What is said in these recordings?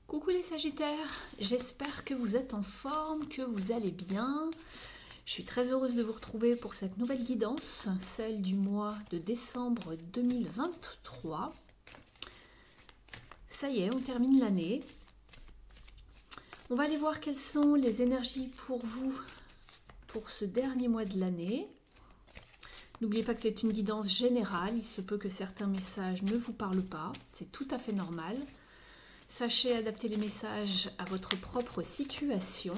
Coucou les Sagittaires, j'espère que vous êtes en forme, que vous allez bien. Je suis très heureuse de vous retrouver pour cette nouvelle guidance, celle du mois de décembre 2023. Ça y est, on termine l'année. On va aller voir quelles sont les énergies pour vous pour ce dernier mois de l'année. N'oubliez pas que c'est une guidance générale, il se peut que certains messages ne vous parlent pas, c'est tout à fait normal. Sachez adapter les messages à votre propre situation.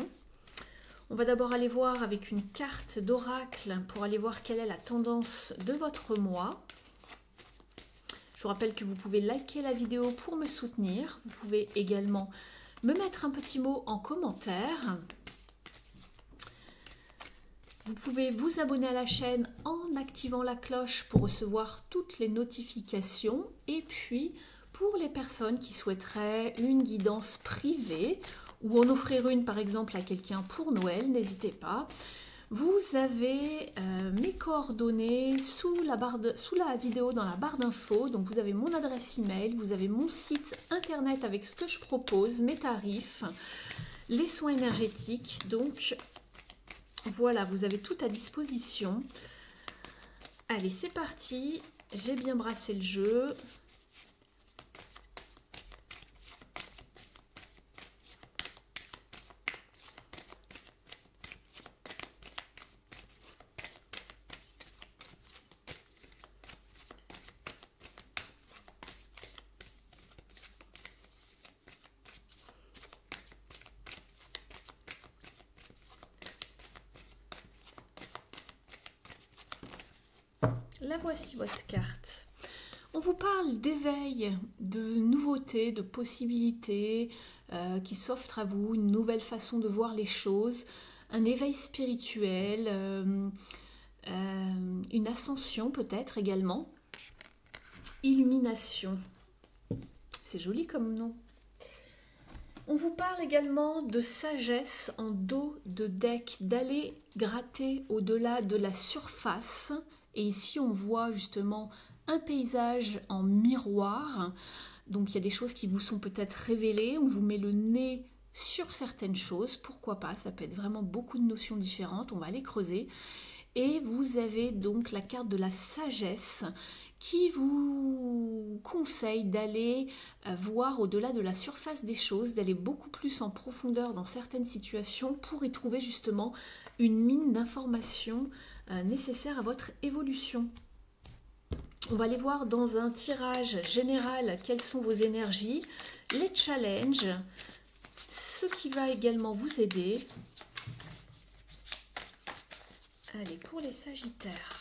On va d'abord aller voir avec une carte d'oracle pour aller voir quelle est la tendance de votre mois. Je vous rappelle que vous pouvez liker la vidéo pour me soutenir. Vous pouvez également me mettre un petit mot en commentaire. Vous pouvez vous abonner à la chaîne en activant la cloche pour recevoir toutes les notifications. Et puis, pour les personnes qui souhaiteraient une guidance privée ou en offrir une par exemple à quelqu'un pour Noël, n'hésitez pas. Vous avez mes coordonnées sous la vidéo dans la barre d'infos. Donc vous avez mon adresse email, vous avez mon site internet avec ce que je propose, mes tarifs, les soins énergétiques. Donc voilà, vous avez tout à disposition. Allez, c'est parti. J'ai bien brassé le jeu. La voici votre carte. On vous parle d'éveil, de nouveautés, de possibilités qui s'offrent à vous, une nouvelle façon de voir les choses, un éveil spirituel, une ascension peut-être également, illumination. C'est joli comme nom. On vous parle également de sagesse en dos de deck, d'aller gratter au-delà de la surface. Et ici, on voit justement un paysage en miroir. Donc, il y a des choses qui vous sont peut-être révélées. On vous met le nez sur certaines choses. Pourquoi pas? Ça peut être vraiment beaucoup de notions différentes. On va les creuser. Et vous avez donc la carte de la sagesse qui vous conseille d'aller voir au-delà de la surface des choses, d'aller beaucoup plus en profondeur dans certaines situations pour y trouver justement une mine d'informations nécessaires à votre évolution. On va aller voir dans un tirage général quelles sont vos énergies, les challenges, ce qui va également vous aider. Allez, pour les Sagittaires.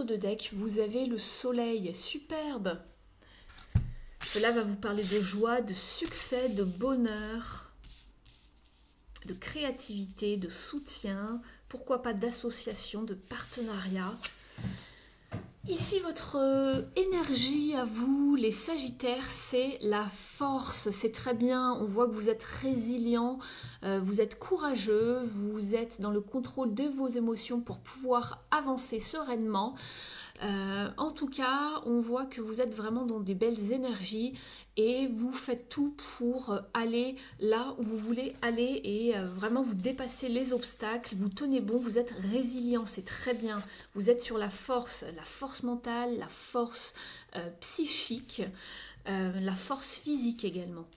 De deck, vous avez le soleil, superbe. Cela va vous parler de joie, de succès, de bonheur, de créativité, de soutien, pourquoi pas d'association, de partenariat. Ici, votre énergie à vous, les Sagittaires, c'est la force. C'est très bien, on voit que vous êtes résilient, vous êtes courageux, vous êtes dans le contrôle de vos émotions pour pouvoir avancer sereinement. En tout cas, on voit que vous êtes vraiment dans des belles énergies et vous faites tout pour aller là où vous voulez aller et vraiment vous dépassez les obstacles, vous tenez bon, vous êtes résilient, c'est très bien. Vous êtes sur la force mentale, la force psychique, la force physique également.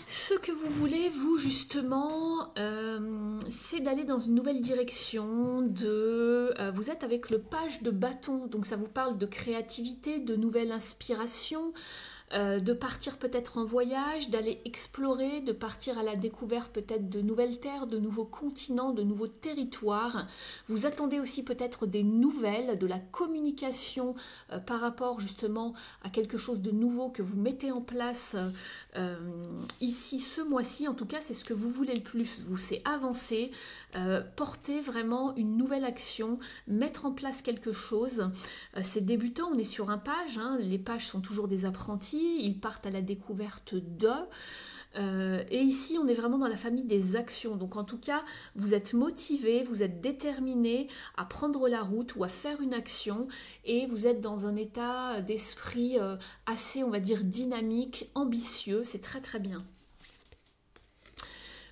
Ce que vous voulez, vous, justement, c'est d'aller dans une nouvelle direction. Vous êtes avec le page de bâton, donc ça vous parle de créativité, de nouvelles inspirations, de partir peut-être en voyage, d'aller explorer, de partir à la découverte peut-être de nouvelles terres, de nouveaux continents, de nouveaux territoires. Vous attendez aussi peut-être des nouvelles, de la communication par rapport justement à quelque chose de nouveau que vous mettez en place ici ce mois-ci. En tout cas, c'est ce que vous voulez le plus. Vous, c'est avancer, porter vraiment une nouvelle action, mettre en place quelque chose. C'est débutant, on est sur un page, hein. Les pages sont toujours des apprentis, ils partent à la découverte d'eux. Et ici, on est vraiment dans la famille des actions. Donc en tout cas, vous êtes motivé, vous êtes déterminé à prendre la route ou à faire une action et vous êtes dans un état d'esprit assez, on va dire, dynamique, ambitieux. C'est très très bien.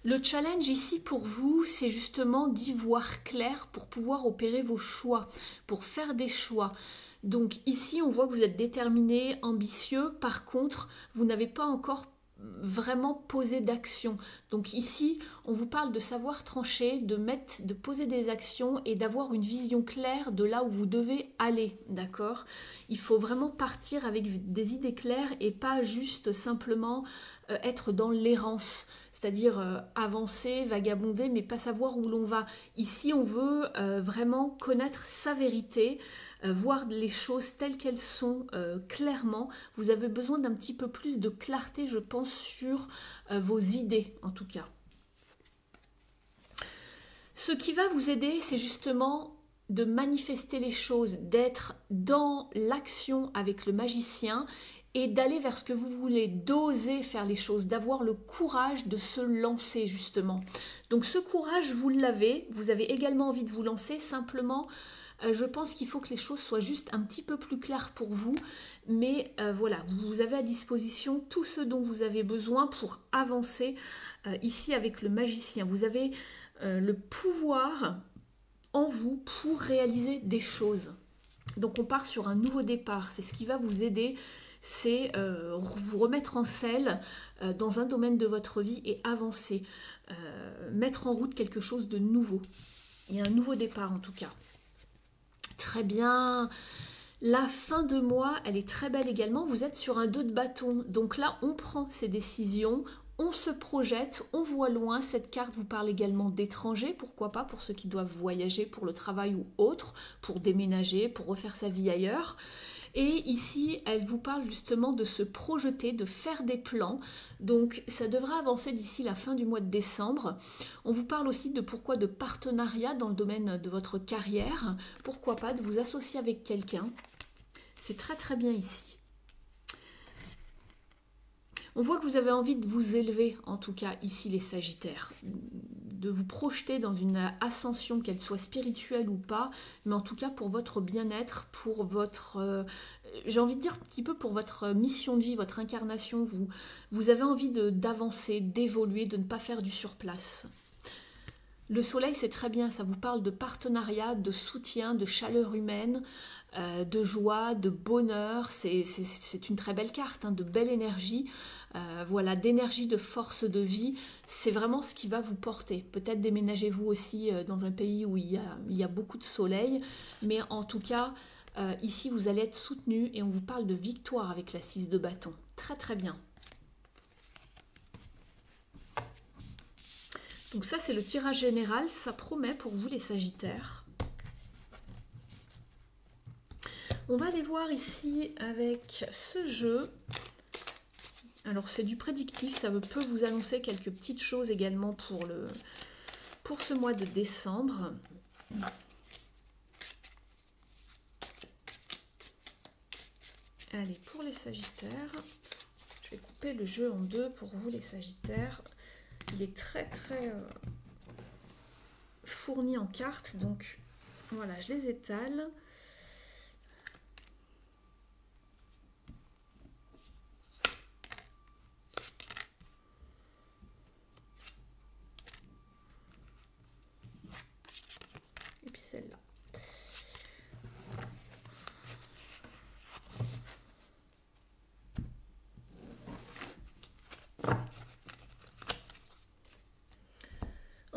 Le challenge ici pour vous, c'est justement d'y voir clair pour pouvoir opérer vos choix, pour faire des choix. Donc ici, on voit que vous êtes déterminé, ambitieux. Par contre, vous n'avez pas encore vraiment posé d'action. Donc ici, on vous parle de savoir trancher, de poser des actions et d'avoir une vision claire de là où vous devez aller, d'accord? Il faut vraiment partir avec des idées claires et pas juste simplement être dans l'errance. C'est-à-dire avancer, vagabonder, mais pas savoir où l'on va. Ici, on veut vraiment connaître sa vérité, voir les choses telles qu'elles sont clairement. Vous avez besoin d'un petit peu plus de clarté, je pense, sur vos idées, en tout cas. Ce qui va vous aider, c'est justement de manifester les choses, d'être dans l'action avec le magicien et d'aller vers ce que vous voulez, d'oser faire les choses, d'avoir le courage de se lancer justement. Donc ce courage, vous l'avez, vous avez également envie de vous lancer, simplement je pense qu'il faut que les choses soient juste un petit peu plus claires pour vous, mais voilà, vous avez à disposition tout ce dont vous avez besoin pour avancer ici avec le magicien. Vous avez le pouvoir en vous pour réaliser des choses. Donc on part sur un nouveau départ, c'est ce qui va vous aider, c'est vous remettre en selle dans un domaine de votre vie et avancer, mettre en route quelque chose de nouveau. Il y a un nouveau départ en tout cas. Très bien. La fin de mois, elle est très belle également. Vous êtes sur un 2 de bâton. Donc là, on prend ses décisions, on se projette, on voit loin. Cette carte vous parle également d'étrangers. Pourquoi pas pour ceux qui doivent voyager pour le travail ou autre, pour déménager, pour refaire sa vie ailleurs. Et ici, elle vous parle justement de se projeter, de faire des plans. Donc, ça devrait avancer d'ici la fin du mois de décembre. On vous parle aussi de pourquoi de partenariat dans le domaine de votre carrière. Pourquoi pas de vous associer avec quelqu'un. C'est très très bien ici. On voit que vous avez envie de vous élever, en tout cas ici les Sagittaires, de vous projeter dans une ascension, qu'elle soit spirituelle ou pas, mais en tout cas pour votre bien-être, pour votre, j'ai envie de dire un petit peu pour votre mission de vie, votre incarnation. Vous avez envie d'avancer, d'évoluer, de ne pas faire du surplace. Le soleil, c'est très bien, ça vous parle de partenariat, de soutien, de chaleur humaine, de joie, de bonheur. C'est une très belle carte, hein, de belle énergie, voilà, d'énergie, de force de vie. C'est vraiment ce qui va vous porter. Peut-être déménagez-vous aussi dans un pays où il y a beaucoup de soleil, mais en tout cas, ici, vous allez être soutenu et on vous parle de victoire avec la 6 de bâton. Très très bien. Donc ça, c'est le tirage général. Ça promet pour vous, les Sagittaires. On va aller voir ici avec ce jeu. Alors, c'est du prédictif. Ça peut vous annoncer quelques petites choses également pour ce mois de décembre. Allez, pour les Sagittaires, je vais couper le jeu en deux pour vous, les Sagittaires. Il est très très fourni en cartes, donc voilà, je les étale. Et puis celle-là.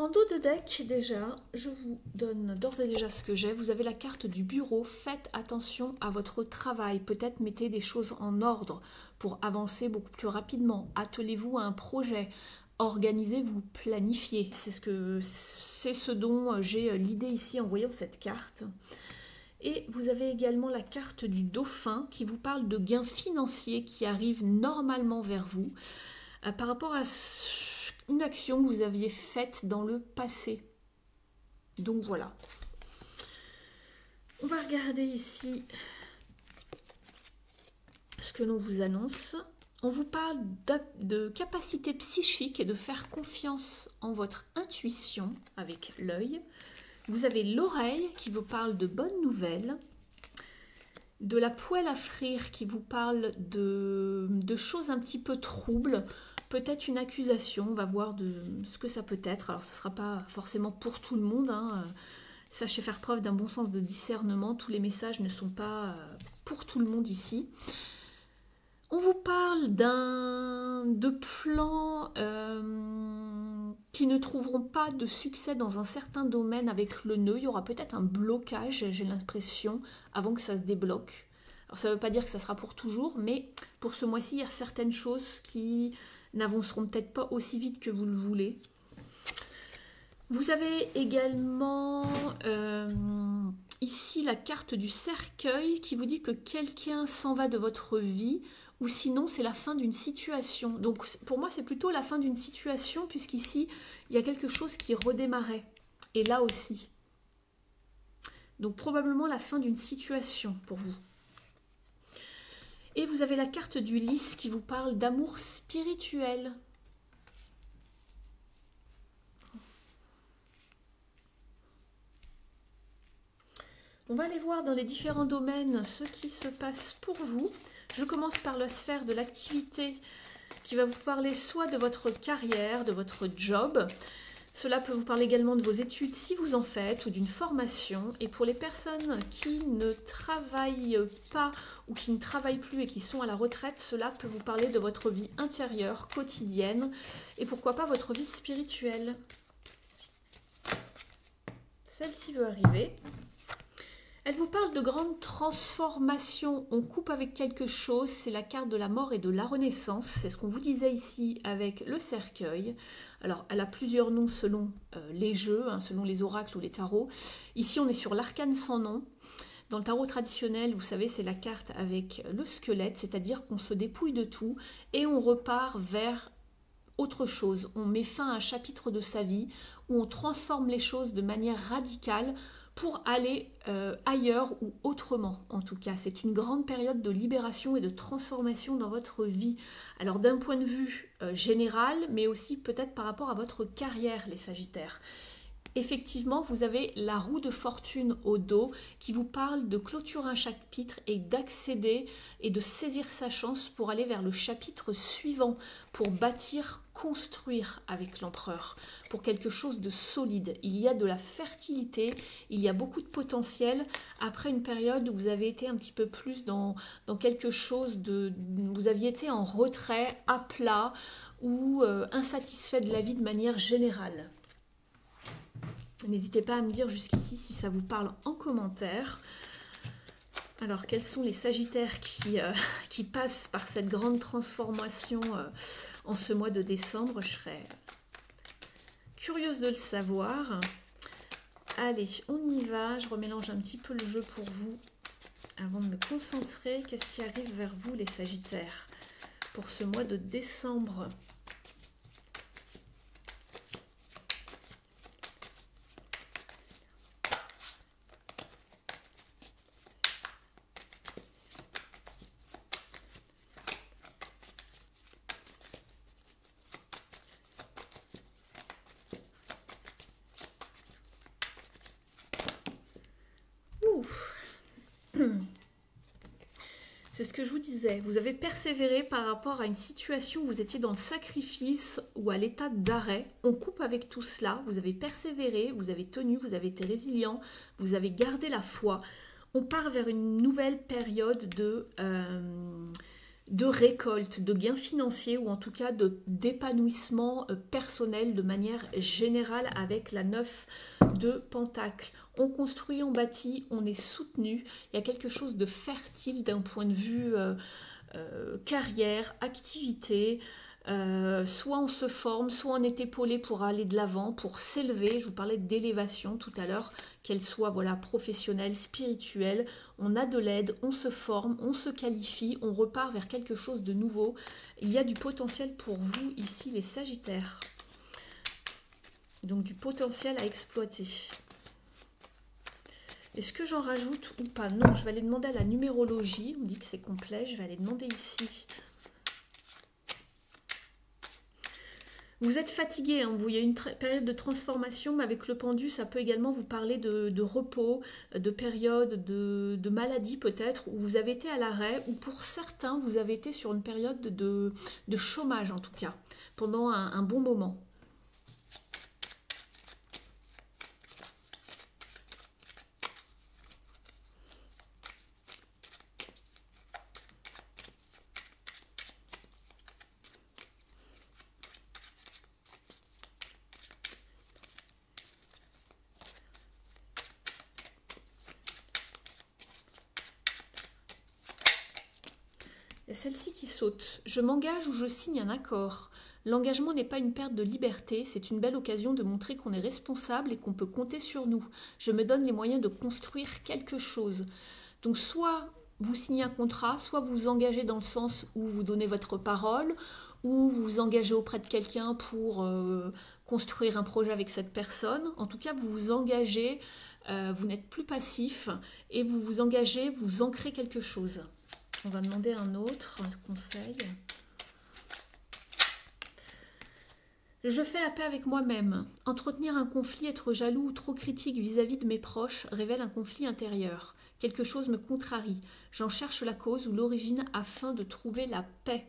En dos de deck, déjà, je vous donne d'ores et déjà ce que j'ai. Vous avez la carte du bureau. Faites attention à votre travail. Peut-être mettez des choses en ordre pour avancer beaucoup plus rapidement. Attelez-vous à un projet. Organisez-vous, planifiez. C'est ce dont j'ai l'idée ici en voyant cette carte. Et vous avez également la carte du dauphin qui vous parle de gains financiers qui arrivent normalement vers vous par rapport à une action que vous aviez faite dans le passé. Donc voilà. On va regarder ici ce que l'on vous annonce. On vous parle de capacité psychique et de faire confiance en votre intuition avec l'œil. Vous avez l'oreille qui vous parle de bonnes nouvelles. De la poêle à frire qui vous parle de choses un petit peu troubles. Peut-être une accusation, on va voir de ce que ça peut être. Alors, ce ne sera pas forcément pour tout le monde. Sachez faire preuve d'un bon sens de discernement. Tous les messages ne sont pas pour tout le monde ici. On vous parle de plans qui ne trouveront pas de succès dans un certain domaine avec le nœud. Il y aura peut-être un blocage, j'ai l'impression, avant que ça se débloque. Alors, ça ne veut pas dire que ça sera pour toujours, mais pour ce mois-ci, il y a certaines choses qui n'avanceront peut-être pas aussi vite que vous le voulez. Vous avez également ici la carte du cercueil qui vous dit que quelqu'un s'en va de votre vie ou sinon c'est la fin d'une situation. Donc pour moi c'est plutôt la fin d'une situation puisqu'ici il y a quelque chose qui redémarrait. Et là aussi. Donc probablement la fin d'une situation pour vous. Et vous avez la carte du lys qui vous parle d'amour spirituel. On va aller voir dans les différents domaines ce qui se passe pour vous. Je commence par la sphère de l'activité qui va vous parler soit de votre carrière, de votre job. Cela peut vous parler également de vos études si vous en faites ou d'une formation. Et pour les personnes qui ne travaillent pas ou qui ne travaillent plus et qui sont à la retraite, cela peut vous parler de votre vie intérieure, quotidienne et pourquoi pas votre vie spirituelle. Celle-ci veut arriver. Elle vous parle de grandes transformations. On coupe avec quelque chose. C'est la carte de la mort et de la renaissance. C'est ce qu'on vous disait ici avec le cercueil. Alors, elle a plusieurs noms selon les jeux, selon les oracles ou les tarots. Ici, on est sur l'arcane sans nom. Dans le tarot traditionnel, vous savez, c'est la carte avec le squelette, c'est-à-dire qu'on se dépouille de tout et on repart vers autre chose. On met fin à un chapitre de sa vie où on transforme les choses de manière radicale pour aller ailleurs ou autrement en tout cas. C'est une grande période de libération et de transformation dans votre vie. Alors d'un point de vue général, mais aussi peut-être par rapport à votre carrière, les Sagittaires. Effectivement, vous avez la roue de fortune au dos qui vous parle de clôturer un chapitre et d'accéder et de saisir sa chance pour aller vers le chapitre suivant, pour bâtir, construire avec l'empereur, pour quelque chose de solide. Il y a de la fertilité, il y a beaucoup de potentiel après une période où vous avez été un petit peu plus dans quelque chose de... Vous aviez été en retrait, à plat ou insatisfait de la vie de manière générale. N'hésitez pas à me dire jusqu'ici si ça vous parle en commentaire. Alors, quels sont les Sagittaires qui passent par cette grande transformation en ce mois de décembre? Je serais curieuse de le savoir. Allez, on y va. Je remélange un petit peu le jeu pour vous avant de me concentrer. Qu'est-ce qui arrive vers vous, les Sagittaires, pour ce mois de décembre? C'est ce que je vous disais, vous avez persévéré par rapport à une situation où vous étiez dans le sacrifice ou à l'état d'arrêt. On coupe avec tout cela, vous avez persévéré, vous avez tenu, vous avez été résilient, vous avez gardé la foi. On part vers une nouvelle période de récolte, de gains financiers ou en tout cas d'épanouissement personnel de manière générale avec la 9 de Pentacle. On construit, on bâtit, on est soutenu. Il y a quelque chose de fertile d'un point de vue carrière, activité. Soit on se forme, soit on est épaulé pour aller de l'avant, pour s'élever. Je vous parlais d'élévation tout à l'heure, qu'elle soit voilà, professionnelle, spirituelle. On a de l'aide, on se forme, on se qualifie, on repart vers quelque chose de nouveau. Il y a du potentiel pour vous ici les Sagittaires. Donc du potentiel à exploiter. Est-ce que j'en rajoute ou pas? Non, je vais aller demander à la numérologie. On me dit que c'est complet, je vais aller demander ici. Vous êtes fatigué, hein, il y a une période de transformation, mais avec le pendu, ça peut également vous parler de repos, de période de maladie peut-être, où vous avez été à l'arrêt, ou pour certains, vous avez été sur une période de chômage en tout cas, pendant un bon moment. Il y a celle-ci qui saute. Je m'engage ou je signe un accord. L'engagement n'est pas une perte de liberté, c'est une belle occasion de montrer qu'on est responsable et qu'on peut compter sur nous. Je me donne les moyens de construire quelque chose. Donc soit vous signez un contrat, soit vous vous engagez dans le sens où vous donnez votre parole, ou vous vous engagez auprès de quelqu'un pour construire un projet avec cette personne. En tout cas, vous vous engagez, vous n'êtes plus passif et vous vous engagez, vous ancrez quelque chose. On va demander un autre conseil. Je fais la paix avec moi-même. Entretenir un conflit, être jaloux ou trop critique vis-à-vis de mes proches révèle un conflit intérieur. Quelque chose me contrarie. J'en cherche la cause ou l'origine afin de trouver la paix.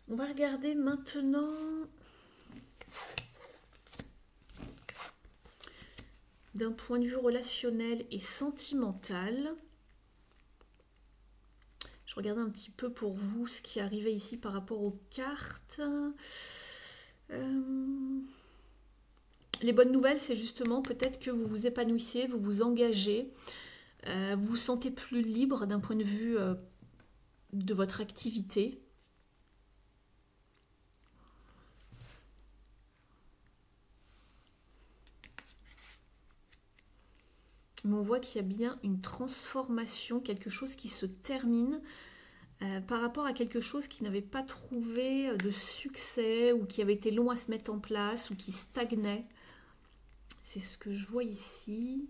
On va regarder maintenant d'un point de vue relationnel et sentimental. Je regardais un petit peu pour vous ce qui arrivait ici par rapport aux cartes. Les bonnes nouvelles, c'est justement peut-être que vous vous épanouissez, vous vous engagez, vous vous sentez plus libre d'un point de vue de votre activité. Mais on voit qu'il y a bien une transformation, quelque chose qui se termine par rapport à quelque chose qui n'avait pas trouvé de succès ou qui avait été long à se mettre en place ou qui stagnait. C'est ce que je vois ici.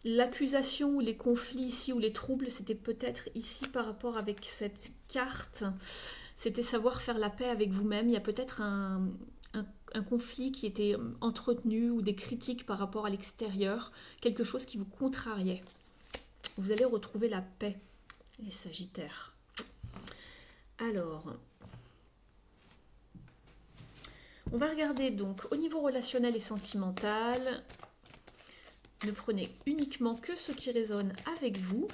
L'accusation ou les conflits ici ou les troubles, c'était peut-être ici par rapport avec cette carte. C'était savoir faire la paix avec vous-même. Il y a peut-être un conflit qui était entretenu ou des critiques par rapport à l'extérieur, quelque chose qui vous contrariait. Vous allez retrouver la paix, les Sagittaires. Alors, on va regarder donc au niveau relationnel et sentimental. Ne prenez uniquement que ce qui résonne avec vous.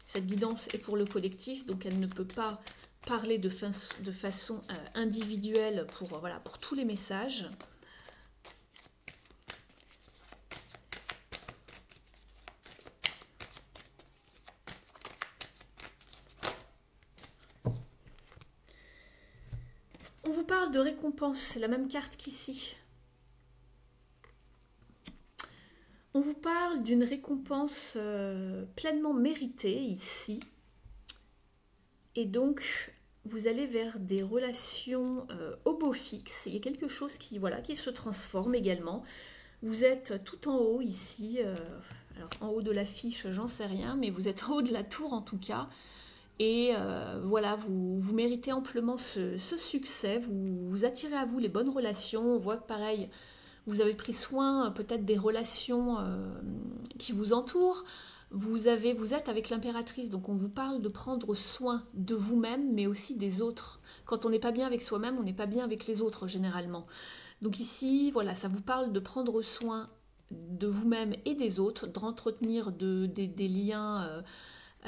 Cette guidance est pour le collectif, donc elle ne peut pas parler de façon individuelle pour tous les messages. On vous parle de récompense, c'est la même carte qu'ici. On vous parle d'une récompense pleinement méritée ici. Et donc, vous allez vers des relations au beau fixe. Il y a quelque chose qui se transforme également. Vous êtes tout en haut ici. Alors, en haut de l'affiche, j'en sais rien, mais vous êtes en haut de la tour en tout cas. Et voilà, vous méritez amplement ce succès. Vous attirez à vous les bonnes relations. On voit que pareil, vous avez pris soin peut-être des relations qui vous entourent. vous êtes avec l'impératrice, donc on vous parle de prendre soin de vous-même, mais aussi des autres. Quand on n'est pas bien avec soi-même, on n'est pas bien avec les autres généralement. Donc ici, voilà, ça vous parle de prendre soin de vous-même et des autres, d'entretenir des liens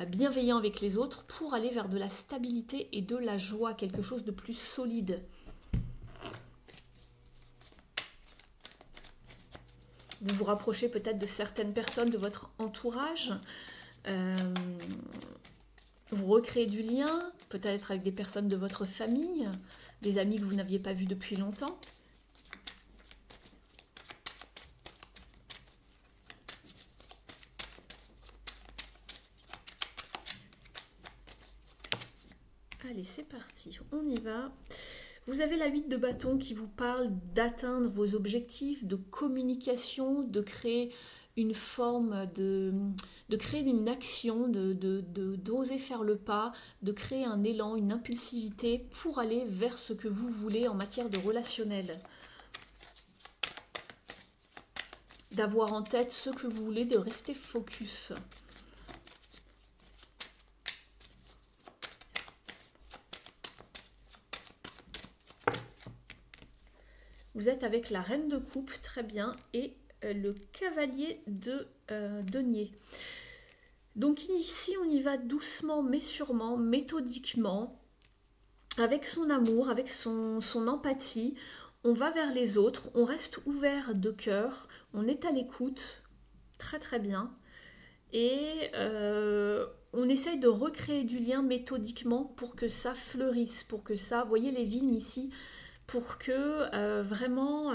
bienveillants avec les autres pour aller vers de la stabilité et de la joie, quelque chose de plus solide. Vous vous rapprochez peut-être de certaines personnes de votre entourage. Vous recréez du lien, peut-être avec des personnes de votre famille, des amis que vous n'aviez pas vus depuis longtemps. Allez, c'est parti, on y va. Vous avez la 8 de bâton qui vous parle d'atteindre vos objectifs, de communication, de créer une forme de créer une action, d'oser faire le pas, de créer un élan, une impulsivité pour aller vers ce que vous voulez en matière de relationnel. D'avoir en tête ce que vous voulez, de rester focus. Vous êtes avec la reine de coupe, très bien, et le cavalier de denier. Donc ici, on y va doucement, mais sûrement, méthodiquement, avec son amour, avec son empathie. On va vers les autres, on reste ouvert de cœur, on est à l'écoute, très très bien. Et on essaye de recréer du lien méthodiquement pour que ça fleurisse, pour que ça, vous voyez les vignes ici, pour que vraiment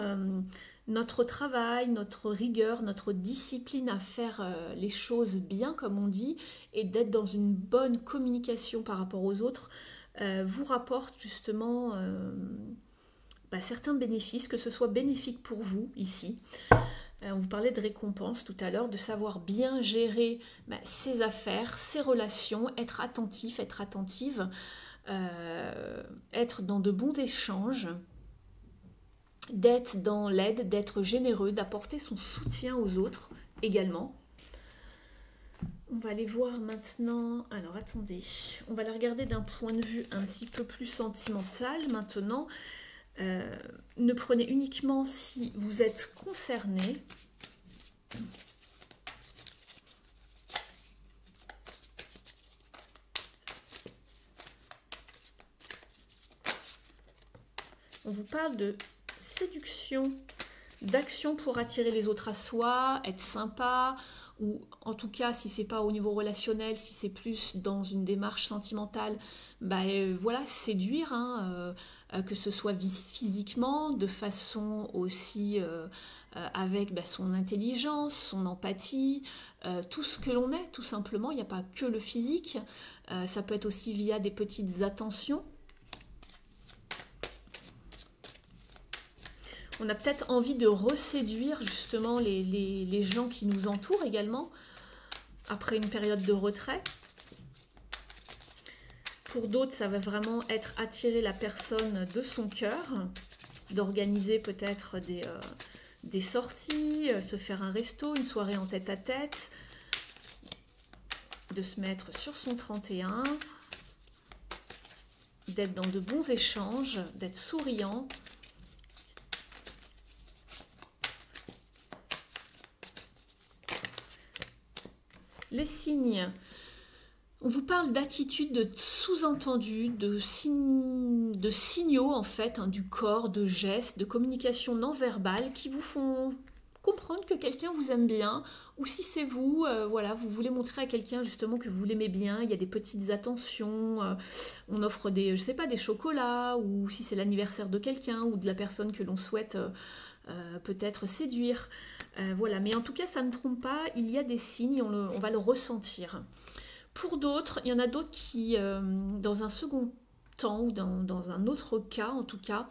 notre travail, notre rigueur, notre discipline à faire les choses bien comme on dit et d'être dans une bonne communication par rapport aux autres vous rapporte justement certains bénéfices, que ce soit bénéfique pour vous ici. On vous parlait de récompense tout à l'heure, de savoir bien gérer ses affaires, ses relations, être attentif, être attentive, être dans de bons échanges, d'être dans l'aide, d'être généreux, d'apporter son soutien aux autres également. On va aller voir maintenant, alors attendez, on va la regarder d'un point de vue un petit peu plus sentimental maintenant. Ne prenez uniquement si vous êtes concerné. On vous parle de séduction, d'action pour attirer les autres à soi, être sympa, ou en tout cas si c'est pas au niveau relationnel, si c'est plus dans une démarche sentimentale, voilà, séduire, que ce soit physiquement, de façon aussi avec son intelligence, son empathie, tout ce que l'on est tout simplement. Il n'y a pas que le physique, ça peut être aussi via des petites attentions. On a peut-être envie de reséduire justement les gens qui nous entourent également, après une période de retrait. Pour d'autres, ça va vraiment être attirer la personne de son cœur, d'organiser peut-être des sorties, se faire un resto, une soirée en tête-à-tête, de se mettre sur son 31, d'être dans de bons échanges, d'être souriant. Les signes, on vous parle d'attitude, de sous-entendu, de signaux en fait, du corps, de gestes, de communication non verbale qui vous font comprendre que quelqu'un vous aime bien, ou si c'est vous, voilà, vous voulez montrer à quelqu'un justement que vous l'aimez bien, il y a des petites attentions, on offre des, je sais pas, des chocolats, ou si c'est l'anniversaire de quelqu'un, ou de la personne que l'on souhaite peut-être séduire. Voilà, mais en tout cas, ça ne trompe pas, il y a des signes, on va le ressentir. Pour d'autres, il y en a d'autres qui, dans un second temps, ou dans un autre cas en tout cas,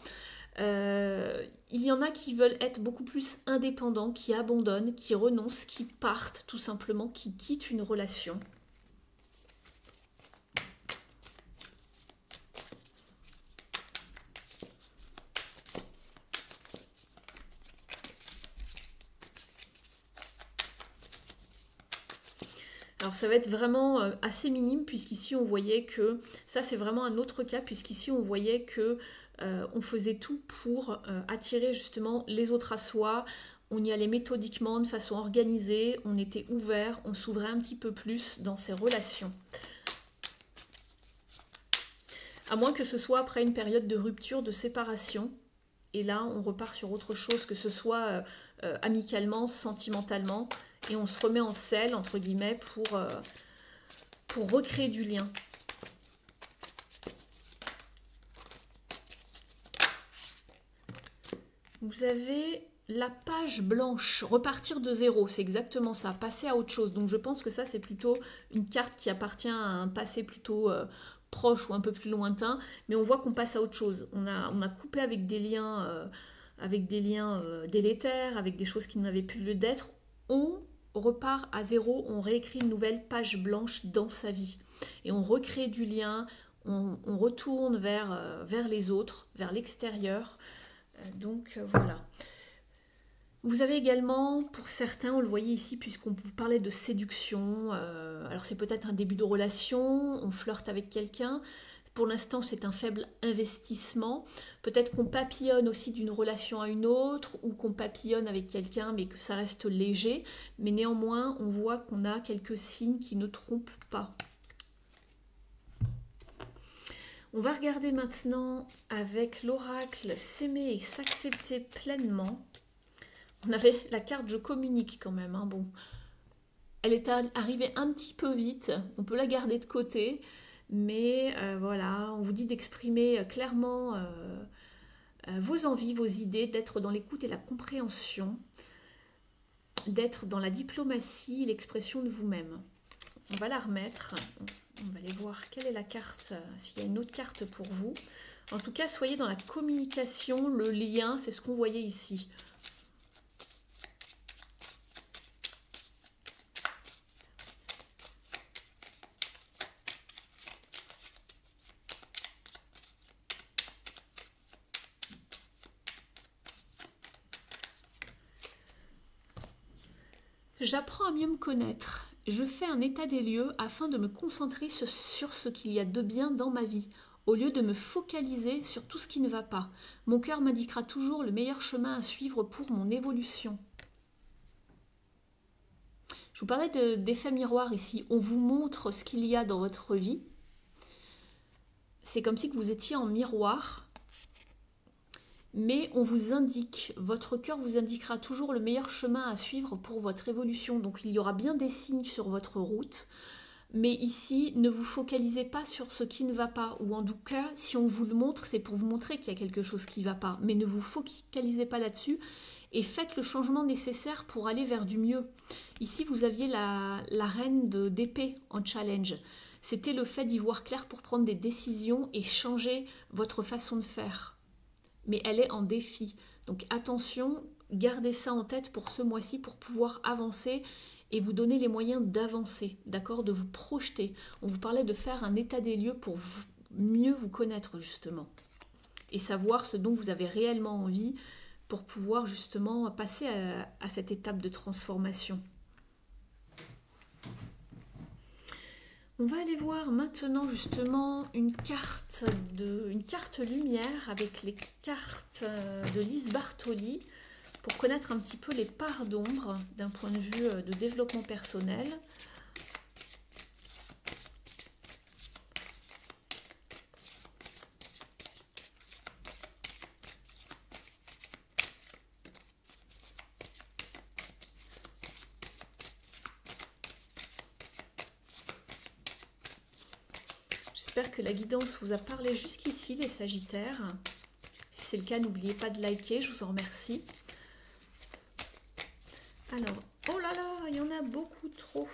il y en a qui veulent être beaucoup plus indépendants, qui abandonnent, qui renoncent, qui partent tout simplement, qui quittent une relation. Alors ça va être vraiment assez minime puisqu'ici on voyait que, ça c'est vraiment un autre cas, puisqu'ici on voyait que on faisait tout pour attirer justement les autres à soi, on y allait méthodiquement, de façon organisée, on était ouvert, on s'ouvrait un petit peu plus dans ces relations. À moins que ce soit après une période de rupture, de séparation, et là on repart sur autre chose, que ce soit amicalement, sentimentalement, et on se remet en selle, entre guillemets, pour recréer du lien. Vous avez la page blanche, repartir de zéro, c'est exactement ça, passer à autre chose. Donc je pense que ça c'est plutôt une carte qui appartient à un passé plutôt proche ou un peu plus lointain, mais on voit qu'on passe à autre chose. On a coupé avec des liens, délétères, avec des choses qui n'avaient plus lieu d'être. On repart à zéro, on réécrit une nouvelle page blanche dans sa vie. Et on recrée du lien, on retourne vers les autres, vers l'extérieur. Donc voilà. Vous avez également, pour certains, on le voyait ici, puisqu'on vous parlait de séduction, alors c'est peut-être un début de relation, on flirte avec quelqu'un, pour l'instant c'est un faible investissement, peut-être qu'on papillonne aussi d'une relation à une autre, ou qu'on papillonne avec quelqu'un, mais que ça reste léger, mais néanmoins on voit qu'on a quelques signes qui ne trompent pas. On va regarder maintenant avec l'oracle s'aimer et s'accepter pleinement. On avait la carte je communique quand même. Hein. Bon, elle est arrivée un petit peu vite. On peut la garder de côté. Mais voilà, on vous dit d'exprimer clairement vos envies, vos idées, d'être dans l'écoute et la compréhension, d'être dans la diplomatie, l'expression de vous-même. On va la remettre. On va aller voir quelle est la carte, s'il y a une autre carte pour vous. En tout cas, soyez dans la communication, le lien, c'est ce qu'on voyait ici. J'apprends à mieux me connaître. Je fais un état des lieux afin de me concentrer sur ce qu'il y a de bien dans ma vie, au lieu de me focaliser sur tout ce qui ne va pas. Mon cœur m'indiquera toujours le meilleur chemin à suivre pour mon évolution. Je vous parlais d'effet miroir ici. On vous montre ce qu'il y a dans votre vie. C'est comme si vous étiez en miroir. Mais on vous indique, votre cœur vous indiquera toujours le meilleur chemin à suivre pour votre évolution. Donc il y aura bien des signes sur votre route. Mais ici, ne vous focalisez pas sur ce qui ne va pas. Ou en tout cas, si on vous le montre, c'est pour vous montrer qu'il y a quelque chose qui ne va pas. Mais ne vous focalisez pas là-dessus. Et faites le changement nécessaire pour aller vers du mieux. Ici, vous aviez la reine d'épée en challenge. C'était le fait d'y voir clair pour prendre des décisions et changer votre façon de faire. Mais elle est en défi. Donc attention, gardez ça en tête pour ce mois-ci pour pouvoir avancer et vous donner les moyens d'avancer, d'accord, de vous projeter. On vous parlait de faire un état des lieux pour mieux vous connaître justement et savoir ce dont vous avez réellement envie pour pouvoir justement passer à cette étape de transformation. On va aller voir maintenant justement une carte lumière avec les cartes de Lise Bartoli pour connaître un petit peu les parts d'ombre d'un point de vue de développement personnel. J'espère que la guidance vous a parlé jusqu'ici, les Sagittaires. Si c'est le cas, n'oubliez pas de liker, je vous en remercie. Alors, oh là là, il y en a beaucoup trop.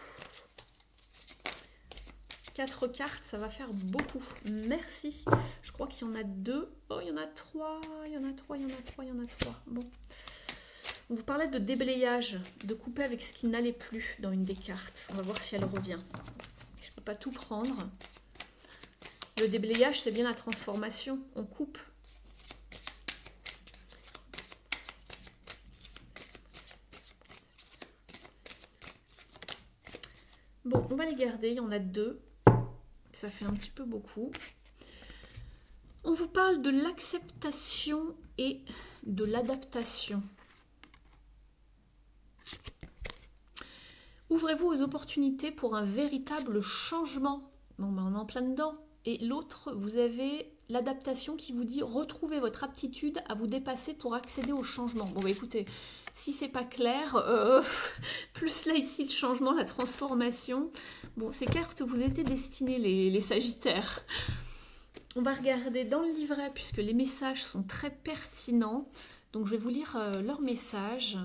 4 cartes, ça va faire beaucoup. Merci. Je crois qu'il y en a 2. Oh, il y en a 3. Il y en a 3. Bon. On vous parlait de déblayage, de couper avec ce qui n'allait plus dans une des cartes. On va voir si elle revient. Je ne peux pas tout prendre. Le déblayage, c'est bien la transformation. On coupe. Bon, on va les garder, il y en a 2. Ça fait un petit peu beaucoup. On vous parle de l'acceptation et de l'adaptation. Ouvrez-vous aux opportunités pour un véritable changement. Bon, ben on est en plein dedans. Et l'autre, vous avez l'adaptation qui vous dit retrouvez votre aptitude à vous dépasser pour accéder au changement. Bon, bah écoutez, si c'est pas clair, plus là ici le changement, la transformation. Bon, ces cartes vous étaient destinées, les Sagittaires. On va regarder dans le livret puisque les messages sont très pertinents. Donc je vais vous lire leurs messages.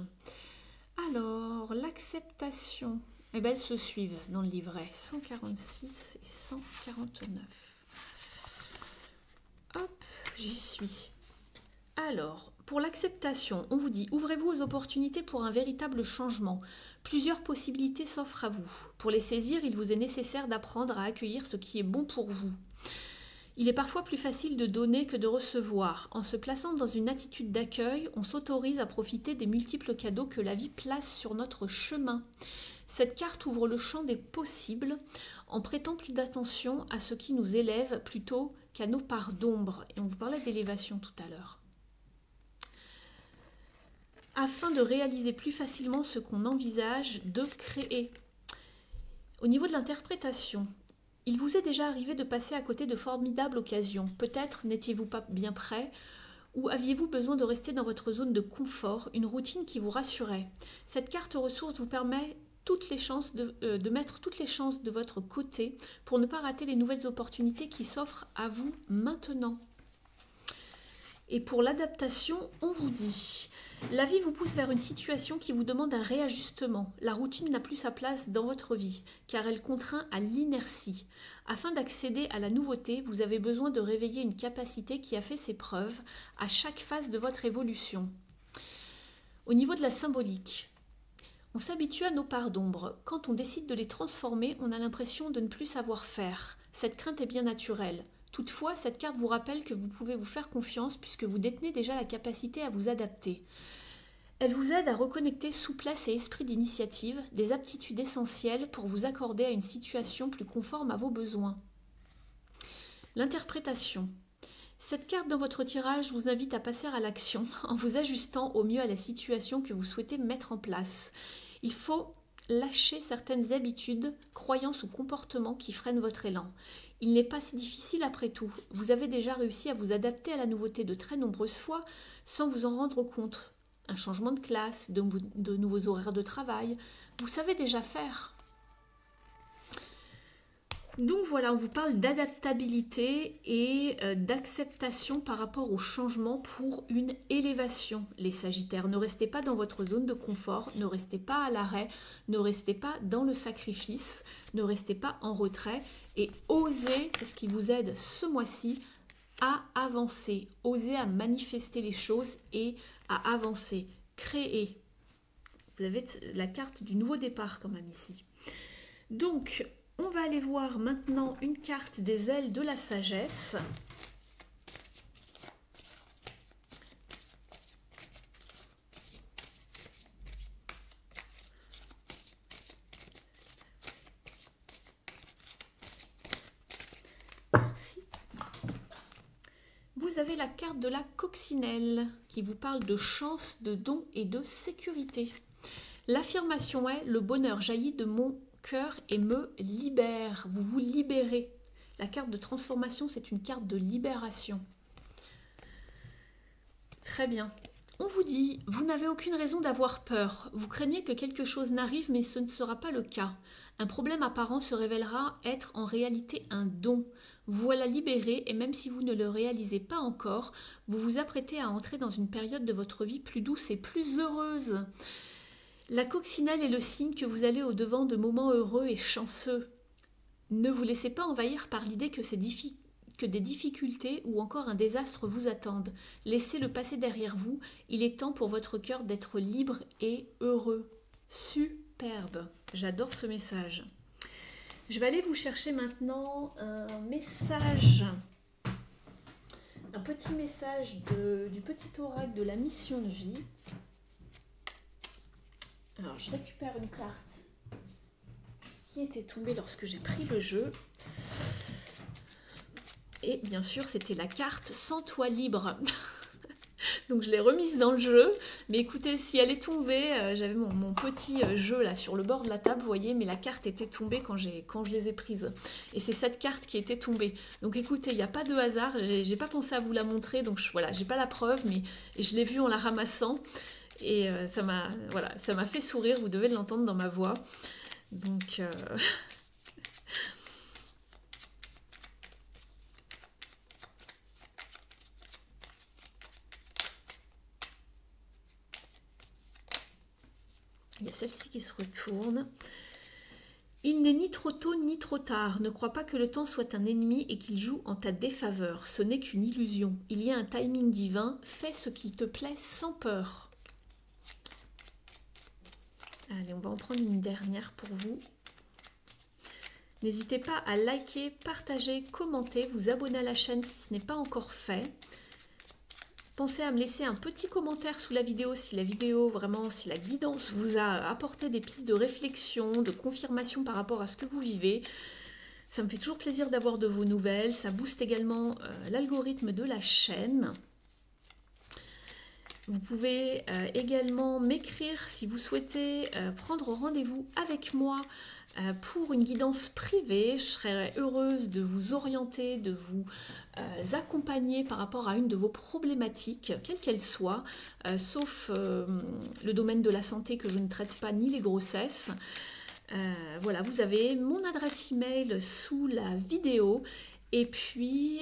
Alors, l'acceptation, eh bien, elles se suivent dans le livret, 146 et 149. Hop, j'y suis. Alors, pour l'acceptation, on vous dit, ouvrez-vous aux opportunités pour un véritable changement. Plusieurs possibilités s'offrent à vous. Pour les saisir, il vous est nécessaire d'apprendre à accueillir ce qui est bon pour vous. Il est parfois plus facile de donner que de recevoir. En se plaçant dans une attitude d'accueil, on s'autorise à profiter des multiples cadeaux que la vie place sur notre chemin. Cette carte ouvre le champ des possibles en prêtant plus d'attention à ce qui nous élève plutôt qu'à nos parts d'ombre. Et on vous parlait d'élévation tout à l'heure. Afin de réaliser plus facilement ce qu'on envisage de créer. Au niveau de l'interprétation, il vous est déjà arrivé de passer à côté de formidables occasions. Peut-être n'étiez-vous pas bien prêt ou aviez-vous besoin de rester dans votre zone de confort, une routine qui vous rassurait. Cette carte ressource vous permet de mettre toutes les chances de votre côté pour ne pas rater les nouvelles opportunités qui s'offrent à vous maintenant. Et pour l'adaptation, on vous dit, la vie vous pousse vers une situation qui vous demande un réajustement. La routine n'a plus sa place dans votre vie, car elle contraint à l'inertie. Afin d'accéder à la nouveauté, vous avez besoin de réveiller une capacité qui a fait ses preuves à chaque phase de votre évolution. Au niveau de la symbolique, on s'habitue à nos parts d'ombre. Quand on décide de les transformer, on a l'impression de ne plus savoir faire. Cette crainte est bien naturelle. Toutefois, cette carte vous rappelle que vous pouvez vous faire confiance puisque vous détenez déjà la capacité à vous adapter. Elle vous aide à reconnecter souplesse et esprit d'initiative, des aptitudes essentielles pour vous accorder à une situation plus conforme à vos besoins. L'interprétation. Cette carte dans votre tirage vous invite à passer à l'action en vous ajustant au mieux à la situation que vous souhaitez mettre en place. Il faut lâcher certaines habitudes, croyances ou comportements qui freinent votre élan. Il n'est pas si difficile après tout. Vous avez déjà réussi à vous adapter à la nouveauté de très nombreuses fois sans vous en rendre compte. Un changement de classe, de nouveaux horaires de travail, vous savez déjà faire. Donc voilà, on vous parle d'adaptabilité et d'acceptation par rapport au changement pour une élévation, les Sagittaires. Ne restez pas dans votre zone de confort, ne restez pas à l'arrêt, ne restez pas dans le sacrifice, ne restez pas en retrait et osez, c'est ce qui vous aide ce mois-ci, à avancer, osez à manifester les choses et à avancer, créer. Vous avez la carte du nouveau départ quand même ici. Donc, on va aller voir maintenant une carte des ailes de la sagesse. Merci. Vous avez la carte de la coccinelle qui vous parle de chance, de don et de sécurité. L'affirmation est « Le bonheur jaillit de mon cœur et me libère ». Vous vous libérez. La carte de transformation, c'est une carte de libération. Très bien. On vous dit, vous n'avez aucune raison d'avoir peur. Vous craignez que quelque chose n'arrive, mais ce ne sera pas le cas. Un problème apparent se révélera être en réalité un don. Vous voilà libéré et même si vous ne le réalisez pas encore, vous vous apprêtez à entrer dans une période de votre vie plus douce et plus heureuse. La coccinelle est le signe que vous allez au-devant de moments heureux et chanceux. Ne vous laissez pas envahir par l'idée que des difficultés ou encore un désastre vous attendent. Laissez-le passer derrière vous. Il est temps pour votre cœur d'être libre et heureux. Superbe. J'adore ce message. Je vais aller vous chercher maintenant un message, un petit message du petit oracle de la mission de vie. Alors, je récupère une carte qui était tombé lorsque j'ai pris le jeu. Et bien sûr, c'était la carte sans toit libre. Donc je l'ai remise dans le jeu, mais écoutez, si elle est tombée, j'avais mon petit jeu là sur le bord de la table, vous voyez, mais la carte était tombée quand je les ai prises. Et c'est cette carte qui était tombée. Donc écoutez, il n'y a pas de hasard, j'ai pas pensé à vous la montrer, donc voilà, j'ai pas la preuve, mais je l'ai vue en la ramassant. Et ça m'a fait sourire, vous devez l'entendre dans ma voix. Donc... il y a celle-ci qui se retourne. Il n'est ni trop tôt ni trop tard. Ne crois pas que le temps soit un ennemi et qu'il joue en ta défaveur. Ce n'est qu'une illusion. Il y a un timing divin. Fais ce qui te plaît sans peur. Allez, on va en prendre une dernière pour vous. N'hésitez pas à liker, partager, commenter, vous abonner à la chaîne si ce n'est pas encore fait. Pensez à me laisser un petit commentaire sous la vidéo si si la guidance vous a apporté des pistes de réflexion, de confirmation par rapport à ce que vous vivez. Ça me fait toujours plaisir d'avoir de vos nouvelles. Ça booste également l'algorithme de la chaîne. Vous pouvez également m'écrire si vous souhaitez prendre rendez-vous avec moi pour une guidance privée. Je serais heureuse de vous orienter, de vous accompagner par rapport à une de vos problématiques, quelle qu'elle soit, sauf le domaine de la santé que je ne traite pas, ni les grossesses. Voilà, vous avez mon adresse email sous la vidéo. Et puis,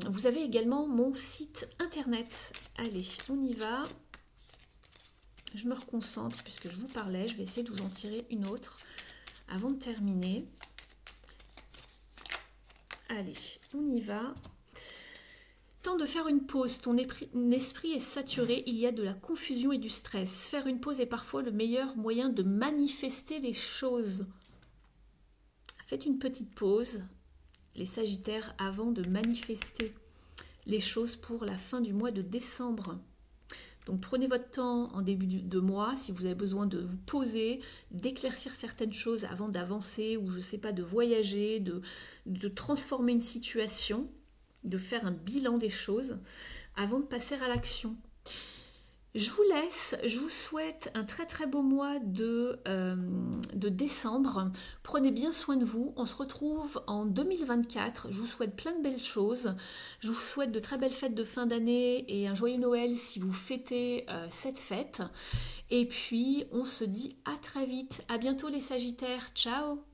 vous avez également mon site internet. Allez, on y va. Je me reconcentre puisque je vous parlais. Je vais essayer de vous en tirer une autre avant de terminer. Allez, on y va. Temps de faire une pause. Ton esprit est saturé. Il y a de la confusion et du stress. Faire une pause est parfois le meilleur moyen de manifester les choses. Faites une petite pause. Les Sagittaires, avant de manifester les choses pour la fin du mois de décembre. Donc prenez votre temps en début de mois, si vous avez besoin de vous poser, d'éclaircir certaines choses avant d'avancer, ou je ne sais pas, de voyager, de transformer une situation, de faire un bilan des choses, avant de passer à l'action. Je vous laisse, je vous souhaite un très très beau mois de décembre. Prenez bien soin de vous, on se retrouve en 2024. Je vous souhaite plein de belles choses. Je vous souhaite de très belles fêtes de fin d'année et un joyeux Noël si vous fêtez cette fête. Et puis on se dit à très vite. À bientôt les Sagittaires, ciao!